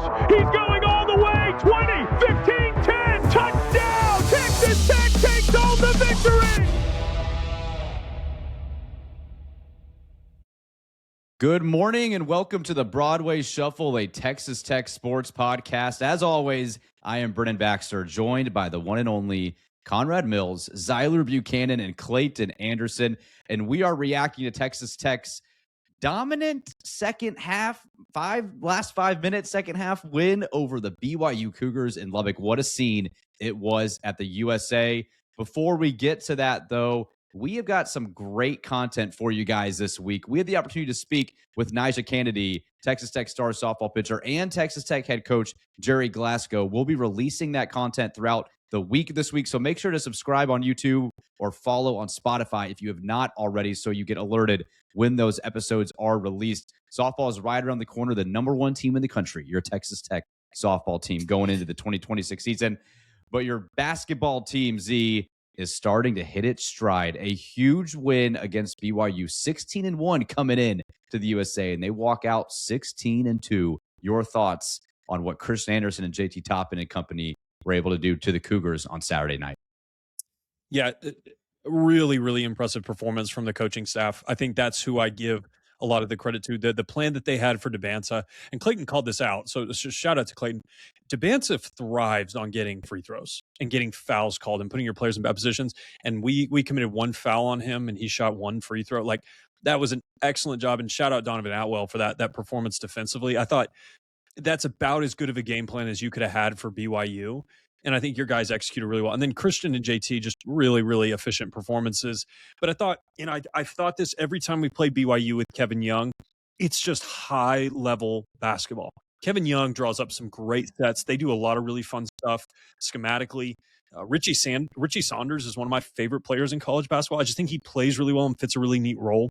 He's going all the way. 20, 15, 10. Touchdown. Texas Tech takes home the victory. Good morning and welcome to the Broadway Shuffle, a Texas Tech sports podcast. As always, I am Brennan Baxter, joined by the one and only Conrad Mills, Zyler Buchanan, and Clayton Anderson. And we are reacting to Texas Tech's dominant second half, last 5 minutes, second half win over the BYU Cougars in Lubbock. What a scene it was at the USA. Before we get to that, though, we have got some great content for you guys this week. We had the opportunity to speak with Nyjah Kennedy, Texas Tech star softball pitcher, and Texas Tech head coach Jerry Glasgow. We'll be releasing that content throughout the week this week, so make sure to subscribe on YouTube or follow on Spotify if you have not already, so you get alerted when those episodes are released. Softball is right around the corner, the number one team in the country, your Texas Tech softball team going into the 2026 season. But your basketball team, Z, is starting to hit its stride. A huge win against BYU, 16-1 coming in to the USA, and they walk out 16-2. Your thoughts on what Christian Anderson and JT Toppin and company were able to do to the Cougars on Saturday night? Yeah, really, really impressive performance from the coaching staff. I think that's who I give a lot of the credit to. The plan that they had for Debanza, and Clayton called this out, so just shout out to Clayton. Debanza thrives on getting free throws and getting fouls called and putting your players in bad positions. And we committed one foul on him, and he shot one free throw. Like, that was an excellent job. And shout out Donovan Atwell for that performance defensively. I thought that's about as good of a game plan as you could have had for BYU. And I think your guys executed really well. And then Christian and JT, just really, really efficient performances. But I thought, I thought this every time we play BYU with Kevin Young, it's just high-level basketball. Kevin Young draws up some great sets. They do a lot of really fun stuff schematically. Richie Saunders is one of my favorite players in college basketball. I just think he plays really well and fits a really neat role.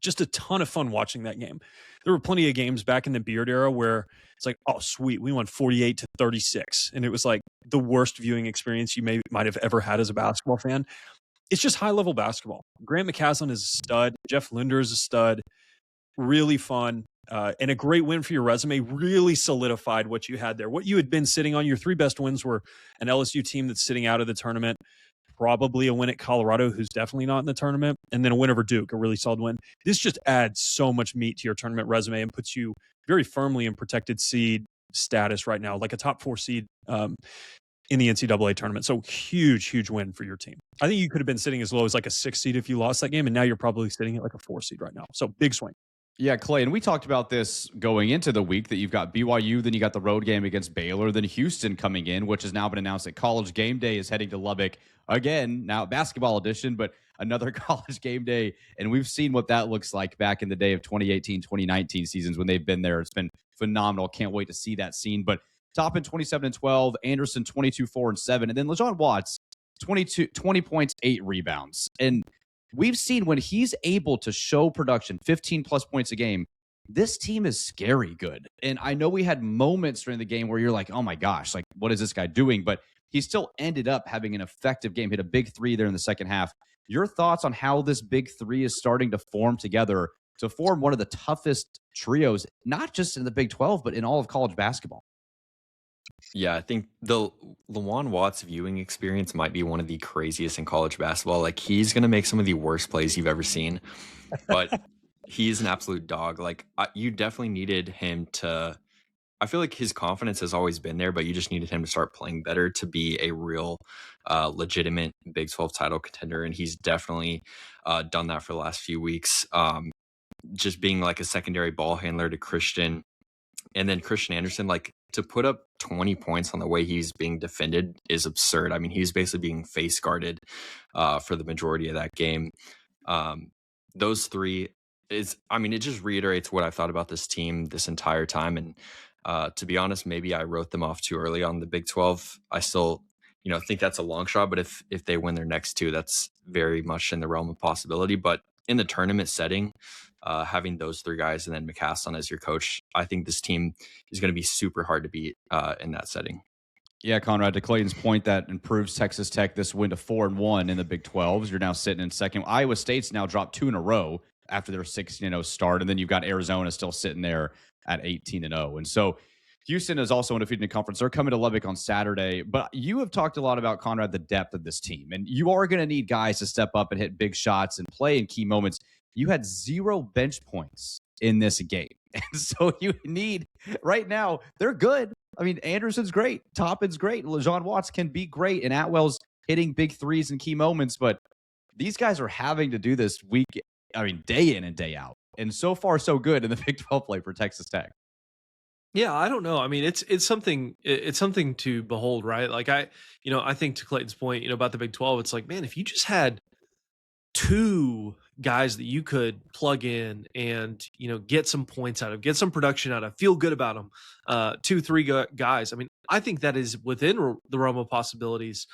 Just a ton of fun watching that game. There were plenty of games back in the Beard era where it's like, oh, sweet, we won 48-36. And it was like the worst viewing experience you might have ever had as a basketball fan. It's just high-level basketball. Grant McCaslin is a stud. Jeff Linder is a stud. Really fun. And a great win for your resume. Really solidified what you had there. What you had been sitting on, your three best wins were an LSU team that's sitting out of the tournament, probably a win at Colorado, who's definitely not in the tournament, and then a win over Duke, a really solid win. This just adds so much meat to your tournament resume and puts you very firmly in protected seed status right now, like a top 4 seed in the NCAA tournament. So huge win for your team. I think you could have been sitting as low as like a 6 seed if you lost that game, and now you're probably sitting at like a 4 seed right now. So big swing. Yeah, Clay, and we talked about this going into the week that you've got BYU, then you got the road game against Baylor, then Houston coming in, which has now been announced that College Game Day is heading to Lubbock again, now basketball edition, but another College Game Day. And we've seen what that looks like back in the day of 2018, 2019 seasons when they've been there. It's been phenomenal. Can't wait to see that scene. But Toppin 27-12, Anderson 22-4-7, and then LaJon Watts 20 points, 8 rebounds. And we've seen when he's able to show production, 15-plus points a game, this team is scary good. And I know we had moments during the game where you're like, oh my gosh, like, what is this guy doing? But he still ended up having an effective game, hit a big 3 there in the second half. Your thoughts on how this big 3 is starting to form together to form one of the toughest trios, not just in the Big 12, but in all of college basketball? Yeah, I think the LaJon Watts viewing experience might be one of the craziest in college basketball. Like, he's going to make some of the worst plays you've ever seen, but he's an absolute dog. Like, you definitely needed him to, I feel like his confidence has always been there, but you just needed him to start playing better to be a real legitimate Big 12 title contender. And he's definitely done that for the last few weeks. Just being like a secondary ball handler to Christian. And then Christian Anderson, like, to put up 20 points on the way he's being defended is absurd. I mean, he's basically being face guarded for the majority of that game. Those 3 is, I mean, it just reiterates what I've thought about this team this entire time. And to be honest, maybe I wrote them off too early on the Big 12. I still, think that's a long shot, but if they win their next 2, that's very much in the realm of possibility. But in the tournament setting, having those 3 guys and then McCaslin as your coach, I think this team is going to be super hard to beat in that setting. Yeah, Conrad, to Clayton's point, that improves Texas Tech this win to 4-1 in the Big 12s. You're now sitting in second. Iowa State's now dropped 2 in a row after their 16-0 start, and then you've got Arizona still sitting there at 18-0. And so Houston is also undefeated in the conference. They're coming to Lubbock on Saturday. But you have talked a lot about, Conrad, the depth of this team. And you are going to need guys to step up and hit big shots and play in key moments. You had 0 bench points in this game. And so you need, right now, they're good. I mean, Anderson's great. Toppin's great. LaJohn Watts can be great. And Atwell's hitting big threes in key moments. But these guys are having to do this day in and day out. And so far, so good in the Big 12 play for Texas Tech. Yeah, I don't know. I mean, it's something to behold, right? Like I think to Clayton's point, about the Big 12, it's like, man, if you just had 2 guys that you could plug in and, get some points out of, get some production out of, feel good about them, 2, 3 guys. I mean, I think that is within the realm of possibilities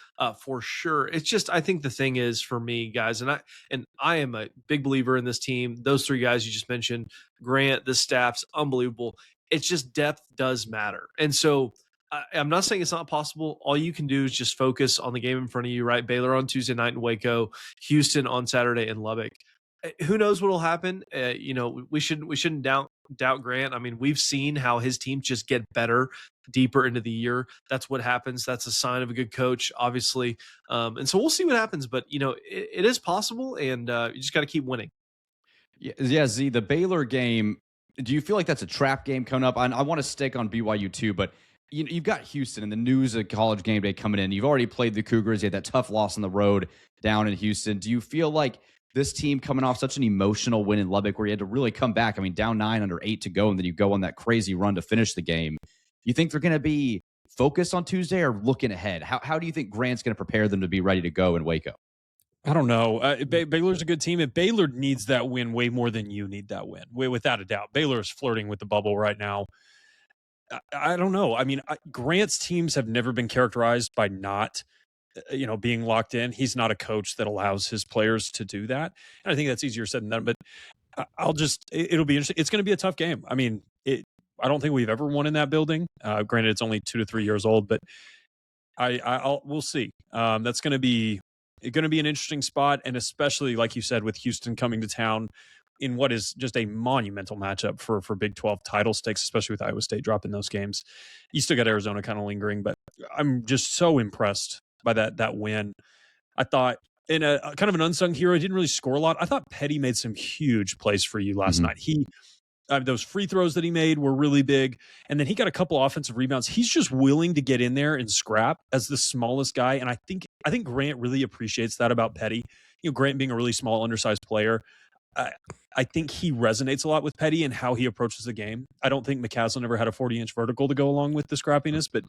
for sure. It's just, I think the thing is for me, guys, and I am a big believer in this team. Those 3 guys you just mentioned, Grant, the staff's unbelievable. It's just depth does matter. And so I'm not saying it's not possible. All you can do is just focus on the game in front of you, right? Baylor on Tuesday night in Waco, Houston on Saturday in Lubbock. Who knows what will happen? We shouldn't doubt Grant. I mean, we've seen how his teams just get better deeper into the year. That's what happens. That's a sign of a good coach, obviously. And so we'll see what happens. But, it is possible, and you just got to keep winning. Yeah, Z, the Baylor game, do you feel like that's a trap game coming up? I want to stick on BYU too, but you've got Houston and the news of College Game Day coming in. You've already played the Cougars. You had that tough loss on the road down in Houston. Do you feel like this team coming off such an emotional win in Lubbock where you had to really come back, I mean, down 9 under 8 to go, and then you go on that crazy run to finish the game, you think they're going to be focused on Tuesday or looking ahead? How do you think Grant's going to prepare them to be ready to go in Waco? I don't know. Baylor's a good team. And Baylor needs that win way more than you need that win, without a doubt. Baylor is flirting with the bubble right now. I don't know. I mean, Grant's teams have never been characterized by not, being locked in. He's not a coach that allows his players to do that. And I think that's easier said than done. But it'll be interesting. It's going to be a tough game. I mean, I don't think we've ever won in that building. Granted, it's only 2 to 3 years old, but we'll see. That's going to be an interesting spot, and especially, like you said, with Houston coming to town in what is just a monumental matchup for Big 12 title stakes, especially with Iowa State dropping those games. You still got Arizona kind of lingering, but I'm just so impressed by that win. I thought, in a kind of an unsung hero, he didn't really score a lot. I thought Petty made some huge plays for you last night. Those free throws that he made were really big. And then he got a couple offensive rebounds. He's just willing to get in there and scrap as the smallest guy. And I think Grant really appreciates that about Petty. Grant being a really small, undersized player. I think he resonates a lot with Petty and how he approaches the game. I don't think McCaslin ever had a 40-inch vertical to go along with the scrappiness, but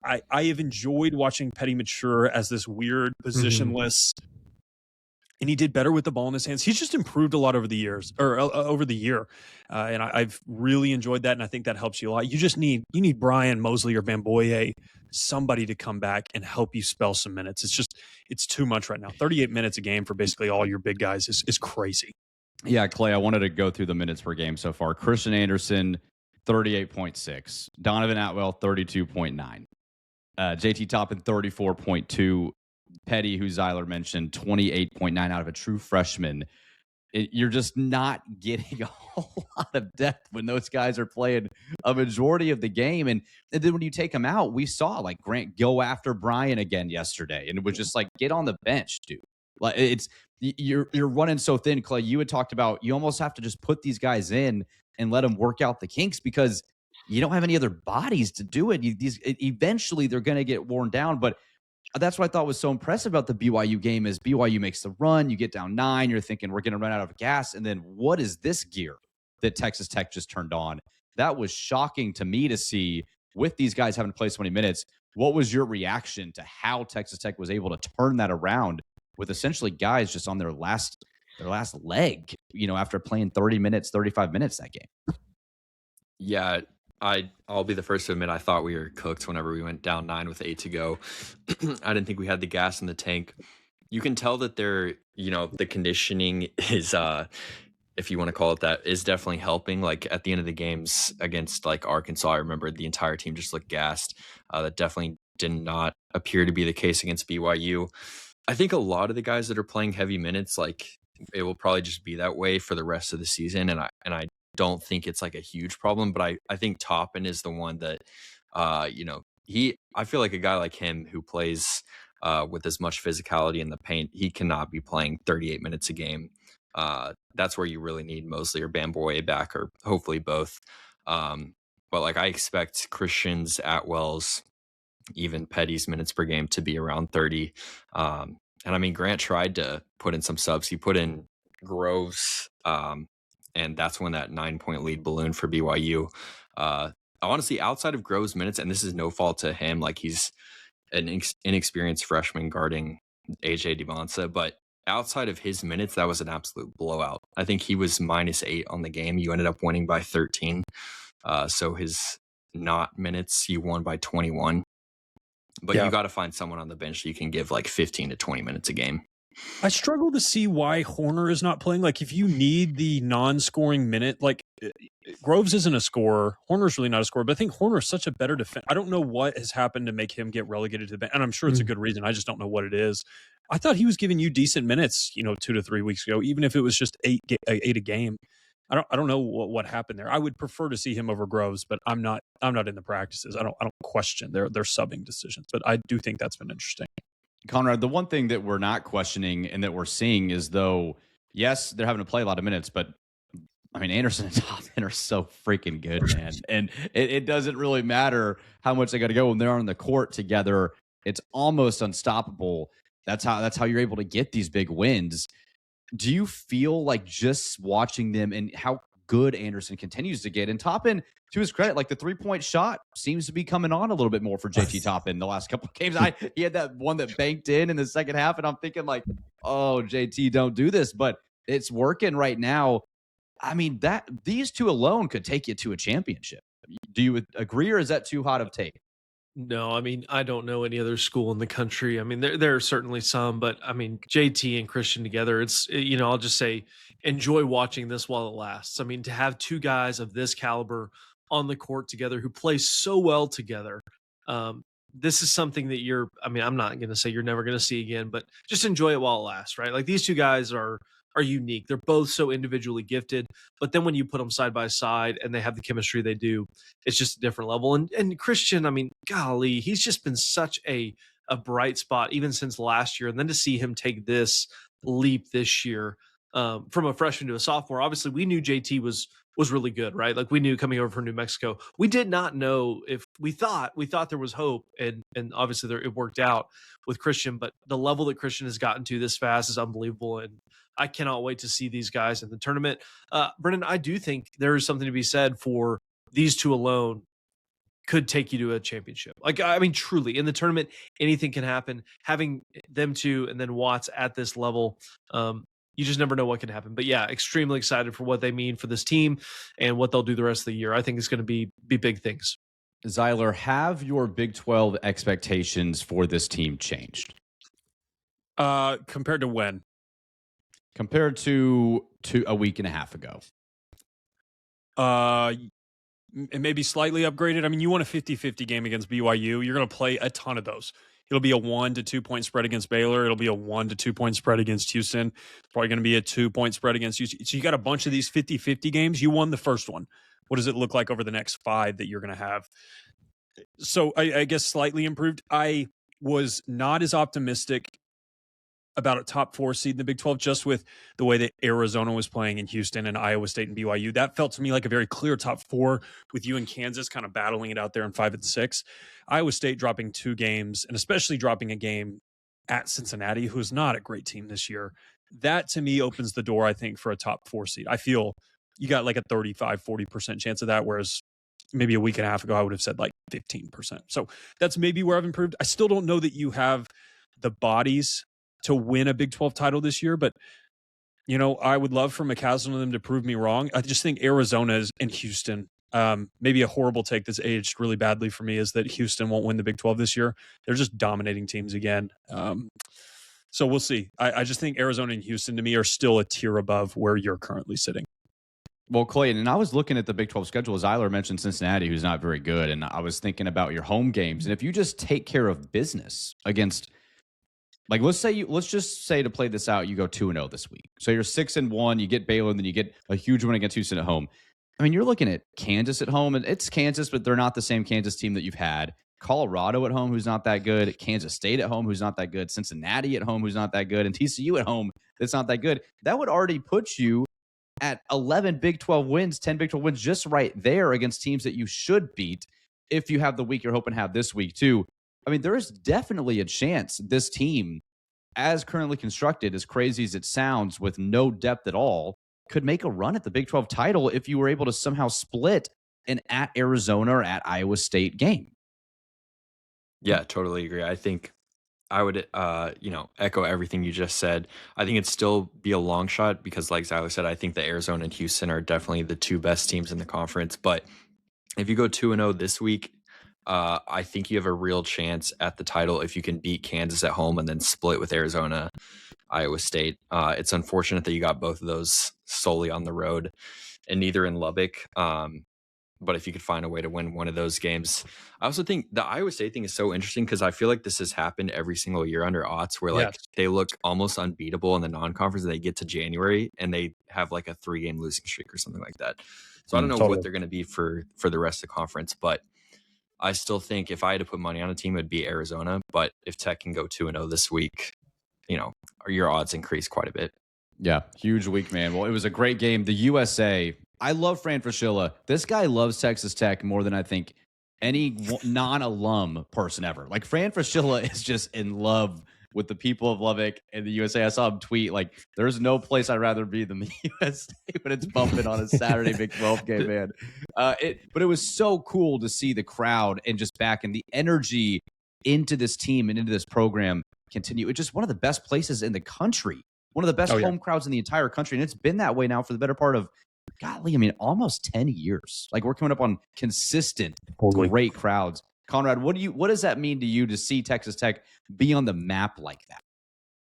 I have enjoyed watching Petty mature as this weird, positionless, and he did better with the ball in his hands. He's just improved a lot over the years, or over the year, and I've really enjoyed that, and I think that helps you a lot. You need Brian Mosley or Bamboye, somebody to come back and help you spell some minutes. It's too much right now. 38 minutes a game for basically all your big guys is crazy. Yeah, Clay, I wanted to go through the minutes per game so far. Christian Anderson, 38.6. Donovan Atwell, 32.9. JT Toppin, 34.2. Petty, who Zyler mentioned, 28.9 out of a true freshman. You're just not getting a whole lot of depth when those guys are playing a majority of the game. And then when you take them out, we saw like Grant go after Brian again yesterday. And it was just like, get on the bench, dude. Like you're running so thin, Clay. You had talked about you almost have to just put these guys in and let them work out the kinks because you don't have any other bodies to do it. Eventually they're going to get worn down. But that's what I thought was so impressive about the BYU game is BYU makes the run. You get down 9. You're thinking we're going to run out of gas. And then what is this gear that Texas Tech just turned on? That was shocking to me to see with these guys having played so many minutes. What was your reaction to how Texas Tech was able to turn that around with essentially guys just on their last leg, after playing 30 minutes, 35 minutes that game? Yeah, I'll be the first to admit I thought we were cooked whenever we went down 9 with 8 to go. I didn't think we had the gas in the tank. You can tell that the conditioning is, if you want to call it that, is definitely helping. Like at the end of the games against like Arkansas, I remember the entire team just looked gassed. That definitely did not appear to be the case against BYU. I think a lot of the guys that are playing heavy minutes, like it will probably just be that way for the rest of the season. And I don't think it's like a huge problem, but I think Toppin is the one that, I feel like a guy like him who plays with as much physicality in the paint, he cannot be playing 38 minutes a game. That's where you really need Mosley or Bamboye back, or hopefully both. But like I expect Christian's, Atwell's, even Petty's minutes per game to be around 30. And I mean, Grant tried to put in some subs. He put in Groves, and that's when that 9-point lead ballooned for BYU. Honestly, outside of Groves' minutes, and this is no fault to him, like he's an inexperienced freshman guarding AJ Devonsa, but outside of his minutes, that was an absolute blowout. I think he was -8 on the game. You ended up winning by 13. So his not minutes, you won by 21. But you got to find someone on the bench that you can give like 15 to 20 minutes a game. I struggle to see why Horner is not playing. Like, if you need the non-scoring minute, like Groves isn't a scorer. Horner's really not a scorer, but I think Horner's such a better defender. I don't know what has happened to make him get relegated to the bench, and I'm sure it's a good reason. I just don't know what it is. I thought he was giving you decent minutes, 2 to 3 weeks ago, even if it was just eight a game. I don't know what happened there. I would prefer to see him over Groves, but I'm not in the practices. I don't question their subbing decisions, but I do think that's been interesting. Conrad, the one thing that we're not questioning and that we're seeing is, though, yes, they're having to play a lot of minutes, but I mean, Anderson and Toppin are so freaking good, man. And it doesn't really matter how much they got to go when they're on the court together. It's almost unstoppable. That's how you're able to get these big wins. Do you feel like just watching them and how good Anderson continues to get, and Toppin, to his credit, like the 3-point shot seems to be coming on a little bit more for JT Toppin the last couple of games. He had that one that banked in the second half, and I'm thinking like, oh, JT, don't do this, but it's working right now. I mean, these two alone could take you to a championship. Do you agree, or is that too hot of take? No, I mean, I don't know any other school in the country. I mean, there are certainly some, but I mean, JT and Christian together, it's, I'll just say, enjoy watching this while it lasts. I mean, to have two guys of this caliber on the court together who play so well together, this is something that I'm not going to say you're never going to see again, but just enjoy it while it lasts, right? Like, these two guys are unique. They're both so individually gifted, but then when you put them side by side and they have the chemistry they do, it's just a different level. And Christian, I mean, golly, he's just been such a bright spot even since last year. And then to see him take this leap this year, from a freshman to a sophomore, obviously we knew JT was really good, right? Like, we knew coming over from New Mexico, we did not know if we thought there was hope, and obviously it worked out with Christian, but the level that Christian has gotten to this fast is unbelievable. And I cannot wait to see these guys in the tournament. Brennan, I do think there is something to be said for these two alone could take you to a championship. Like, I mean, truly, in the tournament, anything can happen. Having them two and then Watts at this level, you just never know what can happen. But yeah, extremely excited for what they mean for this team and what they'll do the rest of the year. I think it's going to be big things. Zyler, have your Big 12 expectations for this team changed? Compared to when? Compared to a week and a half ago. It may be slightly upgraded. I mean, you won a 50-50 game against BYU. You're going to play a ton of those. It'll be a 1 to 2 point spread against Baylor. It'll be a 1 to 2 point spread against Houston. It's probably going to be a 2 point spread against Houston. So you got a bunch of these 50-50 games. You won the first one. What does it look like over the next 5 that you're going to have? So I guess slightly improved. I was not as optimistic about a top 4 seed in the Big 12, just with the way that Arizona was playing in Houston and Iowa State and BYU. That felt to me like a very clear top 4, with you and Kansas kind of battling it out there in 5 and 6. Iowa State dropping 2 games, and especially dropping a game at Cincinnati, who's not a great team this year. That to me opens the door, I think, for a top 4 seed. I feel you got like a 35-40% chance of that, whereas maybe a week and a half ago I would have said like 15%. So that's maybe where I've improved. I still don't know that you have the bodies to win a Big 12 title this year, but I would love for McCaslin and them to prove me wrong. I just think Arizona and Houston, maybe a horrible take that's aged really badly for me, is that Houston won't win the Big 12 this year. They're just dominating teams again. So we'll see. I just think Arizona and Houston to me are still a tier above where you're currently sitting. Well, Clayton, and I was looking at the Big 12 schedule. Zyler mentioned Cincinnati, who's not very good, and I was thinking about your home games. And if you just take care of business against, like, let's just say to play this out, you go 2-0 this week. So you're 6-1, you get Baylor, and then you get a huge win against Houston at home. I mean, you're looking at Kansas at home, and it's Kansas, but they're not the same Kansas team that you've had. Colorado at home, who's not that good. Kansas State at home, who's not that good. Cincinnati at home, who's not that good. And TCU at home, that's not that good. That would already put you at 11 Big 12 wins, 10 Big 12 wins, just right there against teams that you should beat if you have the week you're hoping to have this week, too. I mean, there is definitely a chance this team, as currently constructed, as crazy as it sounds, with no depth at all, could make a run at the Big 12 title if you were able to somehow split an at Arizona or at Iowa State game. Yeah, totally agree. I think I would, echo everything you just said. I think it'd still be a long shot because, like Zyler said, I think the Arizona and Houston are definitely the two best teams in the conference. But if you go 2-0 this week, I think you have a real chance at the title if you can beat Kansas at home and then split with Arizona, Iowa State. It's unfortunate that you got both of those solely on the road and neither in Lubbock. But if you could find a way to win one of those games. I also think the Iowa State thing is so interesting because I feel like this has happened every single year under Otts where like they look almost unbeatable in the non-conference and they get to January and they have like a 3-game losing streak or something like that. So I don't know what they're going to be for the rest of the conference, but I still think if I had to put money on a team, it'd be Arizona. But if Tech can go 2-0 this week, your odds increase quite a bit. Yeah, huge week, man. Well, it was a great game. The USA, I love Fran Fraschilla. This guy loves Texas Tech more than I think any non-alum person ever. Like, Fran Fraschilla is just in love with the people of Lubbock and the USA. I saw him tweet, like, there's no place I'd rather be than the USA when it's bumping on a Saturday Big 12 game, man. But it was so cool to see the crowd and just back and the energy into this team and into this program continue. It's just one of the best places in the country, one of the best home crowds in the entire country. And it's been that way now for the better part of, golly, I mean, almost 10 years. Like, we're coming up on consistent, great crowds. Conrad, what does that mean to you to see Texas Tech be on the map like that?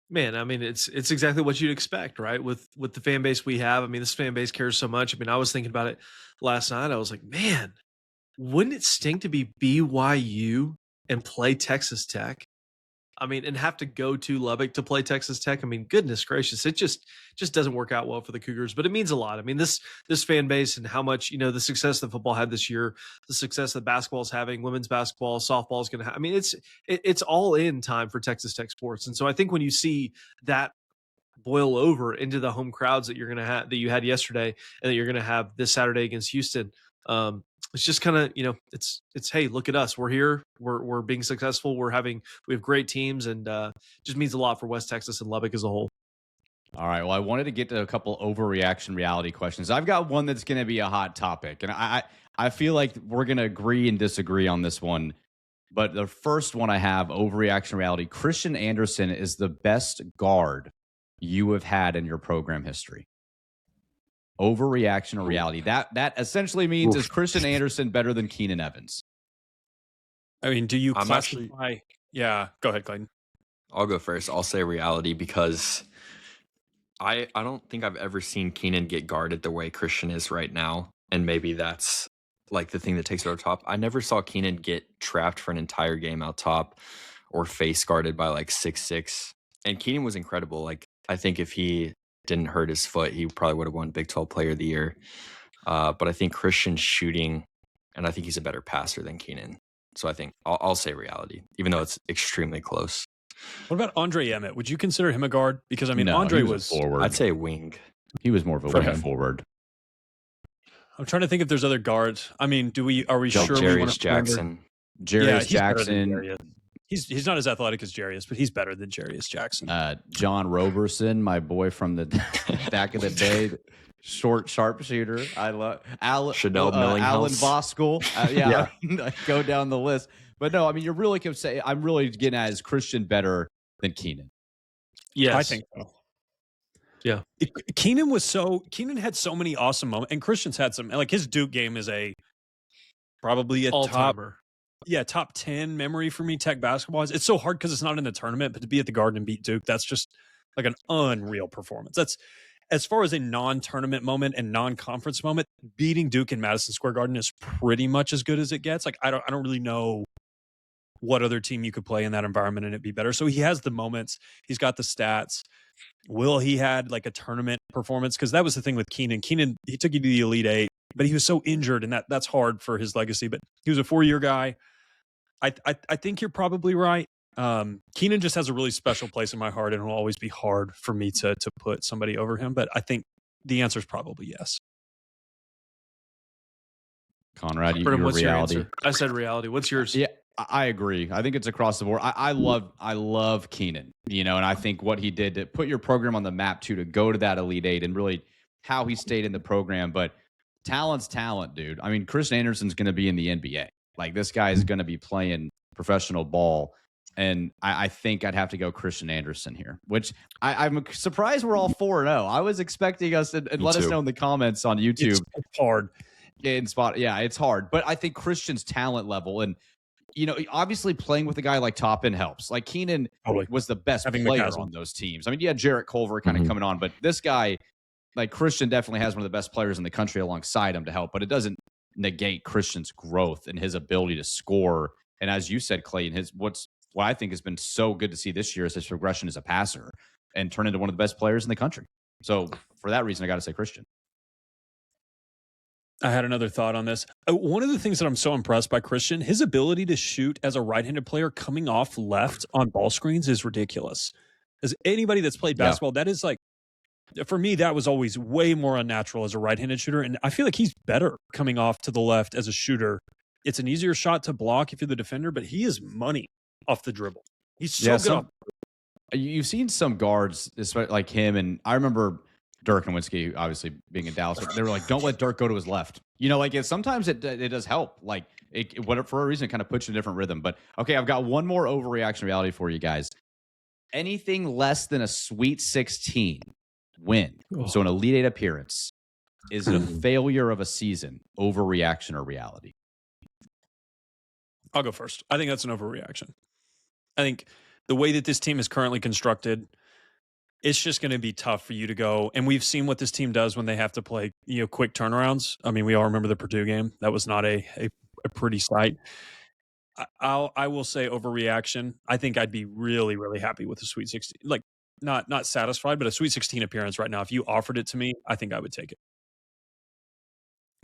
Man, I mean, it's exactly what you'd expect, right? With the fan base we have. I mean, this fan base cares so much. I mean, I was thinking about it last night. I was like, man, wouldn't it stink to be BYU and play Texas Tech? I mean, and have to go to Lubbock to play Texas Tech. I mean, goodness gracious, it just doesn't work out well for the Cougars, but it means a lot. I mean, this fan base and how much, the success that football had this year, the success that basketball is having, women's basketball, softball is going to have. I mean, it's all in time for Texas Tech sports. And so I think when you see that boil over into the home crowds that you're going to have, that you had yesterday and that you're going to have this Saturday against Houston, it's just kind of, it's, hey, look at us. We're here. We're being successful. We have great teams, and just means a lot for West Texas and Lubbock as a whole. All right. Well, I wanted to get to a couple overreaction reality questions. I've got one that's going to be a hot topic, and I feel like we're going to agree and disagree on this one. But the first one I have, overreaction reality, Christian Anderson is the best guard you have had in your program history. Overreaction or reality. That essentially means, is Christian Anderson better than Keenan Evans? I mean, do you classify? Yeah, go ahead, Clayton. I'll go first. I'll say reality because I don't think I've ever seen Keenan get guarded the way Christian is right now. And maybe that's like the thing that takes it over top. I never saw Keenan get trapped for an entire game out top or face guarded by like 6'6". And Keenan was incredible. Like, I think if he didn't hurt his foot, he probably would have won Big 12 Player of the Year. But I think Christian's shooting, and I think he's a better passer than Keenan. So I think I'll say reality, even though it's extremely close. What about Andre Emmett? Would you consider him a guard? Because, I mean, No, Andre was forward. I'd say wing. He was more of a wing forward. I'm trying to think if there's other guards. I mean, are we sure we want Jarius Jackson. Jarius Jackson. He's not as athletic as Jarius, but he's better than Jarius Jackson. John Roberson, my boy from the back of the day, short sharpshooter. I love Alan Voskuhl. I go down the list. But no, I mean, you're really going to say, I'm really getting at, is Christian better than Keenan? Yes. I think so. Yeah. Keenan had so many awesome moments, and Christian's had some, like, his Duke game is probably a all-timer. Top 10 memory for me, Tech basketball. It's so hard because it's not in the tournament, but to be at the Garden and beat Duke, that's just like an unreal performance. That's, as far as a non-tournament moment and non-conference moment, beating Duke in Madison Square Garden is pretty much as good as it gets. Like, I don't really know what other team you could play in that environment and it'd be better. So he has the moments. He's got the stats. Will he had like a tournament performance? Because that was the thing with Keenan. Keenan, he took you to the Elite Eight but he was so injured, and that's hard for his legacy. But he was a 4-year guy. I think you're probably right. Keenan just has a really special place in my heart, and it will always be hard for me to put somebody over him. But I think the answer is probably yes. Conrad, Brennan, what's reality. your answer? I said reality. What's yours? Yeah, I agree. I think it's across the board. I love Keenan, and I think what he did to put your program on the map too, to go to that Elite Eight, and really how he stayed in the program. But talent's talent, dude. I mean, Christian Anderson's going to be in the NBA. Like, this guy is going to be playing professional ball. And I think I'd have to go Christian Anderson here, which I'm surprised we're all 4-0. I was expecting us, and let us know in the comments on YouTube. It's hard. Yeah, it's hard. But I think Christian's talent level, and obviously playing with a guy like Toppin helps. Like, Keenan was the best player on those teams. I mean, you had Jarrett Culver kind of coming on, but this guy, like Christian, definitely has one of the best players in the country alongside him to help. But it doesn't negate Christian's growth and his ability to score. And as you said, Clayton, what I think has been so good to see this year is his progression as a passer and turn into one of the best players in the country. So for that reason, I got to say Christian. I had another thought on this. One of the things that I'm so impressed by Christian, his ability to shoot as a right-handed player coming off left on ball screens is ridiculous. As anybody that's played basketball, that is like, for me, that was always way more unnatural as a right-handed shooter. And I feel like he's better coming off to the left as a shooter. It's an easier shot to block if you're the defender, but he is money off the dribble. He's so good. You've seen some guards, especially like him, and I remember Dirk Nowitzki, obviously being in Dallas, they were like, don't let Dirk go to his left. Sometimes it does help. Like, for a reason, it kind of puts you in a different rhythm. But, okay, I've got one more overreaction reality for you guys. Anything less than a Sweet 16 win, so an Elite Eight appearance, is it a failure of a season, overreaction or reality? I'll go first. I think that's an overreaction. I think the way that this team is currently constructed, it's just going to be tough for you to go. And we've seen what this team does when they have to play, quick turnarounds. I mean, we all remember the Purdue game. That was not a pretty sight. I will say overreaction. I think I'd be really, really happy with a Sweet 16. Like, not satisfied, but a Sweet 16 appearance right now. If you offered it to me, I think I would take it.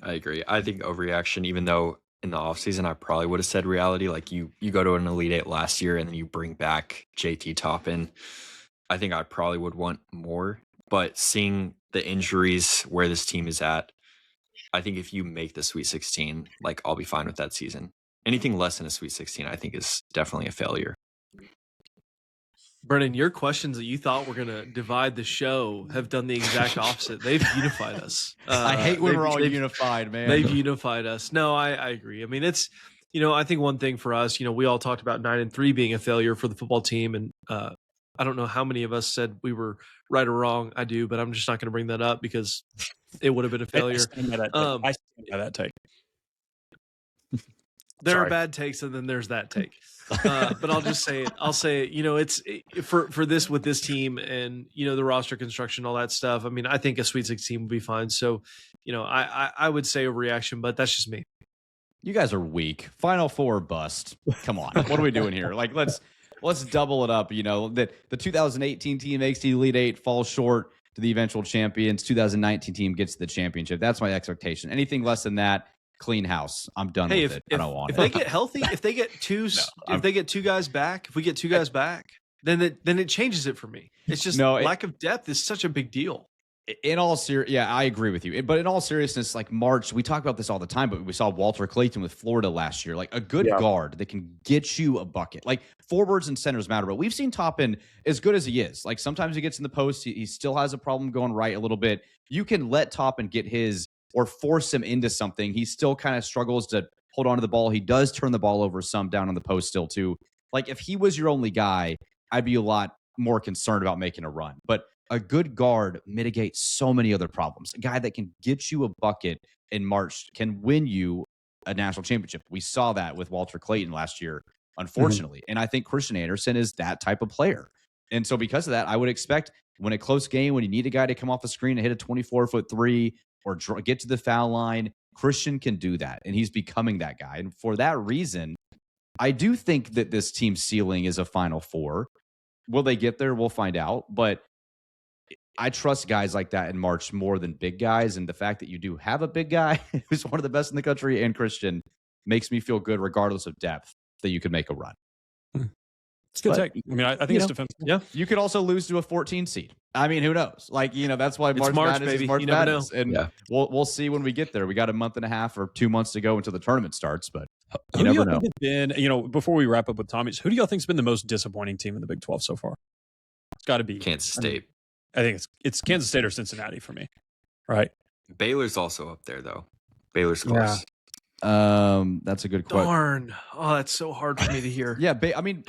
I agree. I think overreaction, even though in the offseason I probably would have said reality. Like, you go to an Elite Eight last year and then you bring back JT Toppin. I think I probably would want more. But seeing the injuries where this team is at, I think if you make the Sweet 16, like, I'll be fine with that season. Anything less than a Sweet 16, I think, is definitely a failure. Brennan, your questions that you thought were going to divide the show have done the exact opposite. They've unified us. I hate when we're all unified, man. They've unified us. No, I agree. I mean, it's, I think one thing for us, we all talked about 9-3 being a failure for the football team. And I don't know how many of us said we were right or wrong. I do, but I'm just not going to bring that up because it would have been a failure. I stand by that take. There are bad takes, and then there's that take. But I'll just say it. I'll say it. It's for this with this team and the roster construction, all that stuff. I mean, I think a Sweet 16 would be fine. So, I would say overreaction, but that's just me. You guys are weak. Final Four bust. Come on, what are we doing here? Like, let's double it up. That the 2018 team makes the Elite Eight, falls short to the eventual champions. 2019 team gets the championship. That's my expectation. Anything less than that, clean house. I'm done with it. I don't want it. If they get healthy, if they get they get two guys back, if we get two guys back, then it changes it for me. It's just lack of depth is such a big deal. In all I agree with you. But in all seriousness, like March, we talk about this all the time, but we saw Walter Clayton with Florida last year. Like, a good guard that can get you a bucket. Like, forwards and centers matter, but we've seen Toppin as good as he is. Like, sometimes he gets in the post, he still has a problem going right a little bit. You can let Toppin get his or force him into something. He still kind of struggles to hold on to the ball. He does turn the ball over some down on the post still too. Like, if he was your only guy, I'd be a lot more concerned about making a run. But a good guard mitigates so many other problems. A guy that can get you a bucket in March can win you a national championship. We saw that with Walter Clayton last year, unfortunately. And I think Christian Anderson is that type of player. And so because of that, I would expect when a close game, when you need a guy to come off the screen and hit a 24-foot three or get to the foul line, Christian can do that. And he's becoming that guy. And for that reason, I do think that this team's ceiling is a Final Four. Will they get there? We'll find out. But I trust guys like that in March more than big guys. And the fact that you do have a big guy who's one of the best in the country and Christian makes me feel good, regardless of depth, that you could make a run. It's a good take. I mean, I think it's defensible. Yeah. You could also lose to a 14 seed. I mean, who knows? Like, that's why March Madness baby. is March You never Madness. know. And we'll see when we get there. We got a month and a half or 2 months to go until the tournament starts, but you never know. Before we wrap up with Tommy's, who do y'all think's been the most disappointing team in the Big 12 so far? It's got to be Kansas State. I think it's Kansas State or Cincinnati for me, right? Baylor's also up there, though. Baylor's close. That's a good question. Darn. Oh, that's so hard for me to hear. Yeah, Baylor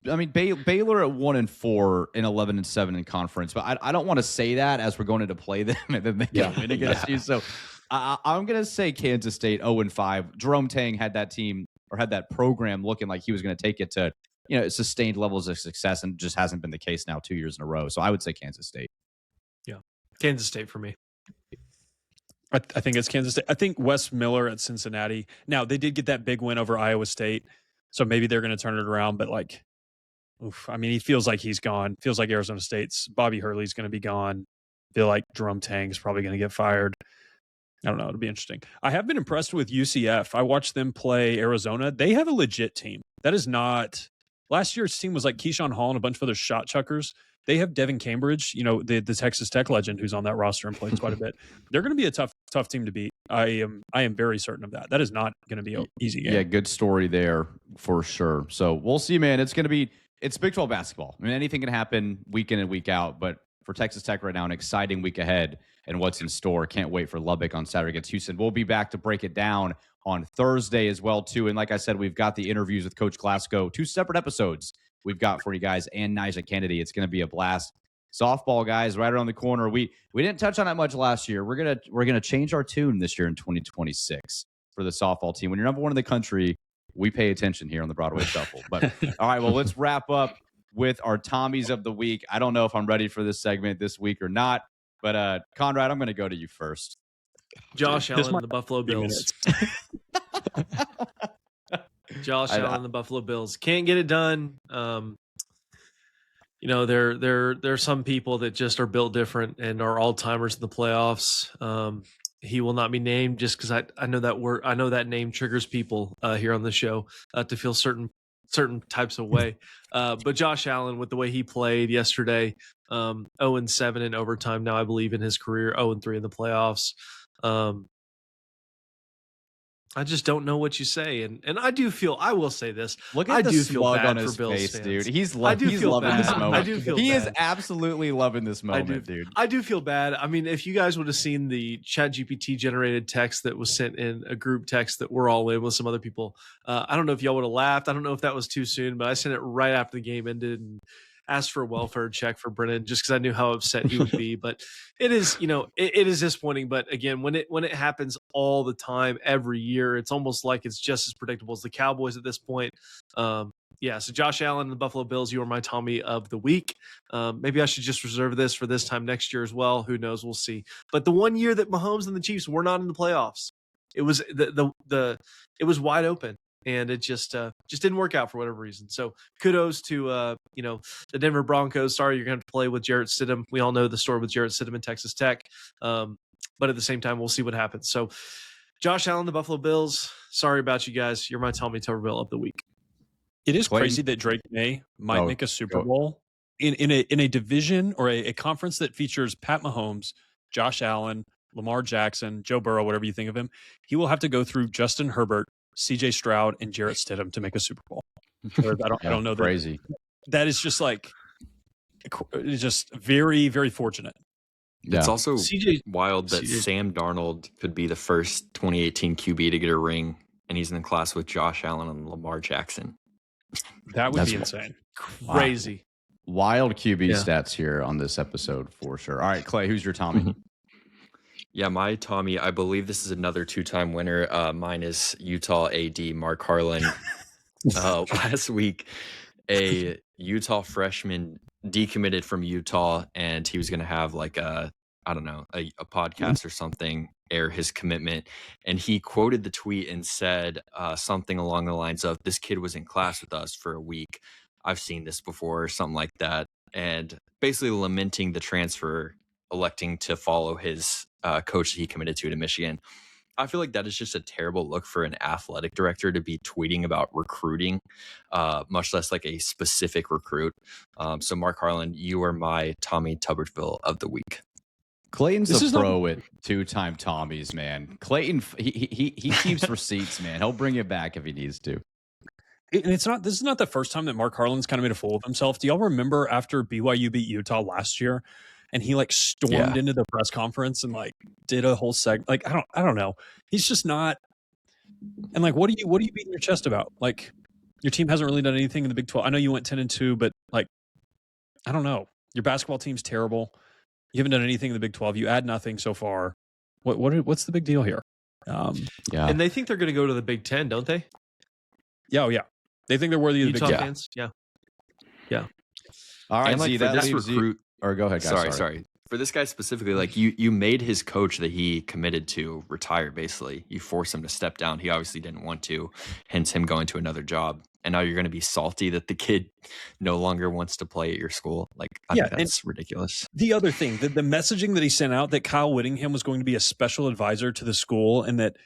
at 1-4 and 11-7 in conference, but I don't want to say that as we're going into play them and then they get win against you. So I'm gonna say Kansas State 0-5. Jerome Tang had that team or had that program looking like he was going to take it to sustained levels of success, and just hasn't been the case now 2 years in a row. So I would say Kansas State. Yeah, Kansas State for me. I think it's Kansas State. I think Wes Miller at Cincinnati. Now, they did get that big win over Iowa State, so maybe they're going to turn it around. But, he feels like he's gone. Feels like Arizona State's Bobby Hurley's going to be gone. Feel like Jerome Tang's probably going to get fired. I don't know. It'll be interesting. I have been impressed with UCF. I watched them play Arizona. They have a legit team. That is not – last year's team was like Keyshawn Hall and a bunch of other shot chuckers. They have Devin Cambridge, the Texas Tech legend who's on that roster and plays quite a bit. They're going to be a tough team to beat. I am very certain of that. That is not going to be an easy game. Yeah, good story there for sure. So we'll see, man. It's Big 12 basketball. I mean, anything can happen week in and week out. But for Texas Tech right now, an exciting week ahead and what's in store. Can't wait for Lubbock on Saturday against Houston. We'll be back to break it down on Thursday as well, too. And like I said, we've got the interviews with Coach Glasgow, 2 separate episodes we've got for you guys, and Nyjah Kennedy. It's going to be a blast. Softball, guys, right around the corner. We didn't touch on that much last year. We're gonna change our tune this year in 2026 for the softball team. When you're number one in the country, we pay attention here on the Broadway Shuffle. But all right, well, let's wrap up with our Tommies of the week. I don't know if I'm ready for this segment this week or not, but Conrad, I'm going to go to you first. Josh Allen, the Buffalo Bills. Josh Allen, the Buffalo Bills can't get it done. There are some people that just are built different and are all timers in the playoffs. He will not be named just because I know that word. I know that name triggers people here on the show to feel certain types of way. But Josh Allen, with the way he played yesterday, 0-7 in overtime now, I believe, in his career, 0-3 in the playoffs. I just don't know what you say, and I will say this. Look at the smug on his face, dude. He's loving this moment. I do feel he bad. is absolutely loving this moment, dude. I do feel bad. I mean, if you guys would have seen the ChatGPT generated text that was sent in a group text that we're all in with some other people, I don't know if y'all would have laughed. I don't know if that was too soon, but I sent it right after the game ended and asked for a welfare check for Brennan just because I knew how upset he would be. But it is, it is disappointing. But again, when it happens all the time, every year, it's almost like it's just as predictable as the Cowboys at this point. So Josh Allen and the Buffalo Bills, you are my Tommy of the week. Maybe I should just reserve this for this time next year as well. Who knows? We'll see. But the one year that Mahomes and the Chiefs were not in the playoffs, it was it was wide open. And it just didn't work out for whatever reason. So kudos to the Denver Broncos. Sorry, you're going to have to play with Jarrett Stidham. We all know the story with Jarrett Stidham and Texas Tech. But at the same time, we'll see what happens. So Josh Allen, the Buffalo Bills. Sorry about you guys. You're my Tommy Tuberville of the week. It is crazy that Drake May might make a Super Bowl in a division or a conference that features Pat Mahomes, Josh Allen, Lamar Jackson, Joe Burrow, whatever you think of him. He will have to go through Justin Herbert, CJ Stroud, and Jarrett Stidham to make a Super Bowl. I don't know. Crazy. That is just very, very fortunate. Yeah. It's also wild that Sam Darnold could be the first 2018 QB to get a ring, and he's in the class with Josh Allen and Lamar Jackson. That would be insane. Crazy. Wild QB stats here on this episode for sure. All right, Clay, who's your Tommy? Yeah, my Tommy, I believe this is another 2-time winner. Mine is Utah AD Mark Harlan. Last week, a Utah freshman decommitted from Utah, and he was going to have a podcast or something air his commitment. And he quoted the tweet and said something along the lines of, "This kid was in class with us for a week. I've seen this before," or something like that. And basically lamenting the transfer electing to follow his coach that he committed to Michigan. I feel like that is just a terrible look for an athletic director to be tweeting about recruiting, much less like a specific recruit. So Mark Harlan, you are my Tommy Tuberville of the week. Clayton's a pro at 2-time Tommies, man. Clayton, he keeps receipts, man. He'll bring it back if he needs to. And this is not the first time that Mark Harlan's kind of made a fool of himself. Do y'all remember after BYU beat Utah last year, and he like stormed into the press conference and like did a whole segment? Like I don't know. He's just not. And like, what are you beating your chest about? Like, your team hasn't really done anything in the Big 12. I know you went 10-2, but like, I don't know. Your basketball team's terrible. You haven't done anything in the Big 12. You add nothing so far. What's the big deal here? And they think they're going to go to the Big 10, don't they? Yeah, they think they're worthy of the Utah Big 10. fans. Yeah. All right, and like, that this recruit. Or go ahead, guys. Sorry. For this guy specifically, like you made his coach that he committed to retire. Basically, you forced him to step down. He obviously didn't want to, hence him going to another job. And now you're going to be salty that the kid no longer wants to play at your school. Like, I think that's ridiculous. The other thing, the messaging that he sent out that Kyle Whittingham was going to be a special advisor to the school and that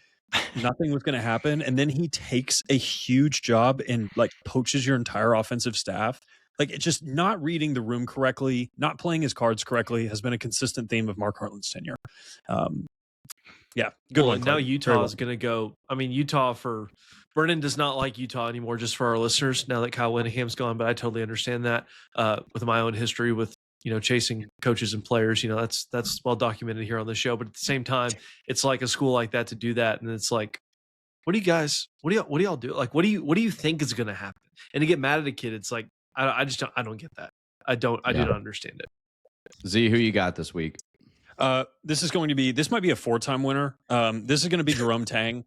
nothing was going to happen, and then he takes a huge job and like poaches your entire offensive staff. Like, it's just not reading the room correctly, not playing his cards correctly has been a consistent theme of Mark Harlan's tenure. Good one. Now Utah is going to go. I mean, Brennan does not like Utah anymore, just for our listeners, now that Kyle Whittingham's gone, but I totally understand that with my own history with, chasing coaches and players, that's well documented here on the show. But at the same time, it's like a school like that to do that. And it's like, what do y'all do? Like, what do you think is going to happen? And to get mad at a kid, it's like, I don't get that. I do not understand it. Z, who you got this week? This might be a 4-time winner. This is going to be Jerome Tang.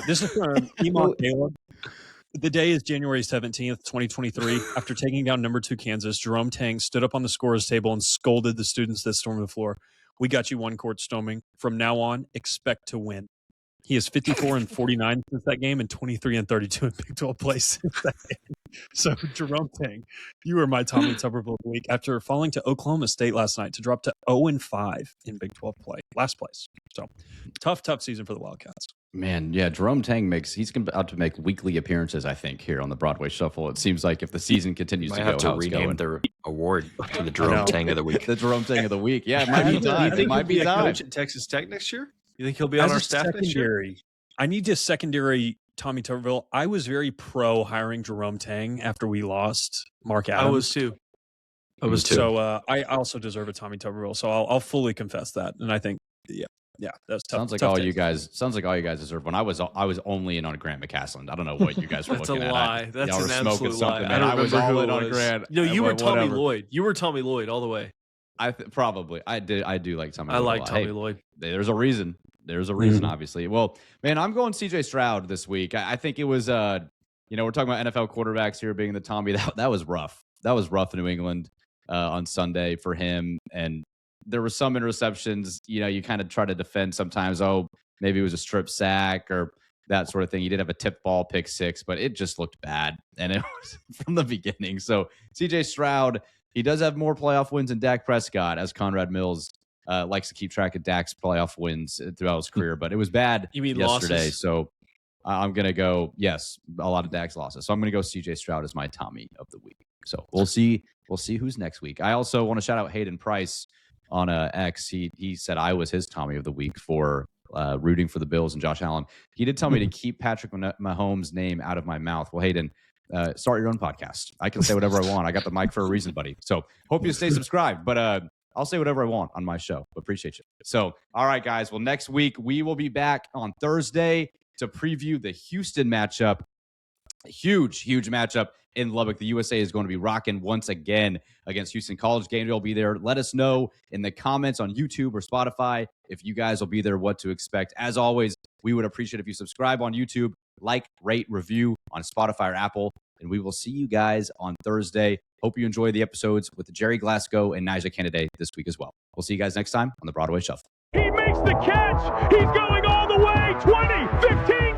This is from Emon Caleb. The day is January 17th, 2023. After taking down number 2 Kansas, Jerome Tang stood up on the scorer's table and scolded the students that stormed the floor. We got you one court storming. From now on, expect to win. He is 54-49 since that game and 23-32 in Big 12 play since that game. So, Jerome Tang, you are my Tommy Tuberville of the week after falling to Oklahoma State last night to drop to 0-5 in Big 12 play, last place. So, tough season for the Wildcats. Man, yeah, Jerome Tang he's about to make weekly appearances, I think, here on the Broadway Shuffle. It seems like if the season continues to go, have to rename the award to the Jerome Tang of the week. The Jerome Tang of the week. Yeah, it might be time. It might be time. Coach at Texas Tech next year? You think he'll be on our staff next year? I need a secondary Tommy Tuberville. I was very pro hiring Jerome Tang after we lost Mark Adams. I was too. So I also deserve a Tommy Tuberville. So I'll fully confess that. And I think, that's tough. Sounds like all you guys deserve one. I was only in on Grant McCasland. I don't know what you guys were looking at. That's a lie. That's an absolute lie. Man. I was all in on Grant. No, you were Tommy Lloyd. You were Tommy Lloyd all the way. Probably. I do like Tommy Lloyd. I like Tommy Lloyd. There's a reason. Obviously. Well, man, I'm going CJ Stroud this week. I think it was, we're talking about NFL quarterbacks here being the Tommy. That was rough. That was rough in New England on Sunday for him. And there were some interceptions, you kind of try to defend sometimes. Oh, maybe it was a strip sack or that sort of thing. He did have a tip ball pick 6, but it just looked bad. And it was from the beginning. So CJ Stroud, he does have more playoff wins than Dak Prescott, as Conrad Mills likes to keep track of Dak's playoff wins throughout his career, but it was bad yesterday. Losses? So I'm going to go, yes, a lot of Dak's losses. So I'm going to go CJ Stroud as my Tommy of the week. So we'll see who's next week. I also want to shout out Hayden Price on X. He said I was his Tommy of the week for rooting for the Bills and Josh Allen. He did tell me to keep Patrick Mahomes' name out of my mouth. Well, Hayden, start your own podcast. I can say whatever I want. I got the mic for a reason, buddy. So hope you stay subscribed, but I'll say whatever I want on my show. Appreciate you. So, all right, guys. Well, next week we will be back on Thursday to preview the Houston matchup. Huge matchup in Lubbock. The USA is going to be rocking once again against Houston. College Game Day will be there. Let us know in the comments on YouTube or Spotify if you guys will be there, what to expect. As always, we would appreciate if you subscribe on YouTube, like, rate, review on Spotify or Apple, and we will see you guys on Thursday. Hope you enjoy the episodes with Jerry Glasgow and Nija Kennedy this week as well. We'll see you guys next time on the Broadway Shuffle. He makes the catch. He's going all the way. 20, 15.